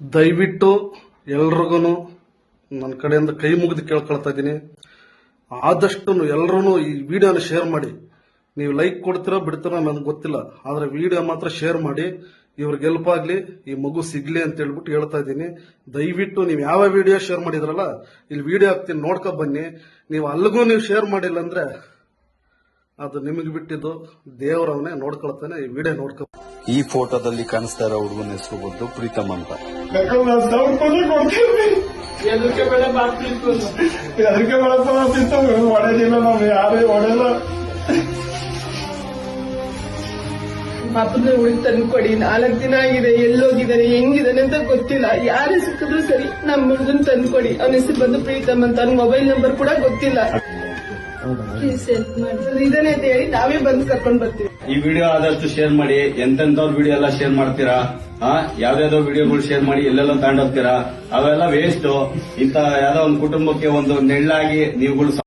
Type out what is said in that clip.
ದಯವಿಟ್ಟು ಎಲ್ರಿಗೂ ನನ್ನ ಕಡೆಯಿಂದ ಕೈ ಮುಗಿದು ಕೇಳ್ಕೊಳ್ತಾ ಇದ್ದೀನಿ. ಆದಷ್ಟು ಎಲ್ಲರೂ ಈ ವಿಡಿಯೋನ ಶೇರ್ ಮಾಡಿ. ನೀವು ಲೈಕ್ ಕೊಡ್ತೀರೋ ಬಿಡ್ತೀರೋ ನನಗೆ ಗೊತ್ತಿಲ್ಲ, ಆದರೆ ವಿಡಿಯೋ ಮಾತ್ರ ಶೇರ್ ಮಾಡಿ. ಇವ್ರಿಗೆ ಹೆಲ್ಪ್ ಆಗಲಿ, ಈ ಮಗು ಸಿಗ್ಲಿ ಅಂತ ಹೇಳ್ಬಿಟ್ಟು ಹೇಳ್ತಾ ಇದ್ದೀನಿ. ದಯವಿಟ್ಟು ನೀವು ಯಾವ ವಿಡಿಯೋ ಶೇರ್ ಮಾಡಿದ್ರಲ್ಲ, ಇಲ್ಲಿ ವಿಡಿಯೋ ಹಾಕ್ತೀನಿ, ನೋಡ್ಕೊ ಬನ್ನಿ. ನೀವು ಅಲ್ಲಿಗೂ ನೀವು ಶೇರ್ ಮಾಡಿಲ್ಲ ಅಂದ್ರೆ ಅದು ನಿಮಗೆ ಬಿಟ್ಟಿದ್ದು, ದೇವರವನೇ ನೋಡ್ಕೊಳ್ತಾನೆ. ಈ ವಿಡಿಯೋ ನೋಡ್ಕೊ. ಈ ಫೋಟೋದಲ್ಲಿ ಕಾಣಿಸ್ತಾ ಇರೋ ಹುಡುಗನ ಹೆಸರು ಬಂದು ಪ್ರೀತಮ್ ಅಂತ. ಎದಕ್ಕೆ ಬೇಡ ಹೊಡೆದಿಲ್ಲ, ನಾವು ಯಾರೇ ಹೊಡೆಯಲ್ಲ. ಪಾಪದ ಹುಡುಗ ತಂದ್ಕೊಡಿ. 4 ದಿನ ಆಗಿದೆ, ಎಲ್ಲೋಗಿದ್ದಾನೆ ಹೆಂಗಿದ್ದಾನೆ ಅಂತ ಗೊತ್ತಿಲ್ಲ. ಯಾರೇ ಸಿಕ್ಕಿದ್ರು ಸರಿ, ನಮ್ಮ ಹುಡುಗನ್ ತಂದ್ಕೊಡಿ. ಅವನ ಹೆಸರು ಬಂದು ಪ್ರೀತಮ್ ಅಂತ. ಅವ್ನ ಮೊಬೈಲ್ ನಂಬರ್ ಕೂಡ ಗೊತ್ತಿಲ್ಲ. ಪ್ಲೀಸ್ ಹೆಲ್ಪ್ ಮಾಡಿ. ಇದನ್ನೇ ಅಂತ ಹೇಳಿ ನಾವೇ ಬಂದು ಕರ್ಕೊಂಡ್ ಬರ್ತೀವಿ. ಈ ವಿಡಿಯೋ ಆದಷ್ಟು ಶೇರ್ ಮಾಡಿ. ಎಂತೆಂತವ್ರ ವಿಡಿಯೋ ಎಲ್ಲ ಶೇರ್ ಮಾಡ್ತೀರಾ, ಯಾವ್ದಾವ್ದೋ ವಿಡಿಯೋಗಳು ಶೇರ್ ಮಾಡಿ ಎಲ್ಲೆಲ್ಲ ತಗೊಂಡೋಗ್ತೀರಾ, ಅವೆಲ್ಲ ವೇಸ್ಟ್. ಇಂತ ಯಾವ್ದೋ ಒಂದು ಕುಟುಂಬಕ್ಕೆ ಒಂದು ನೆಳ್ಳಾಗಿ ನೀವುಗಳು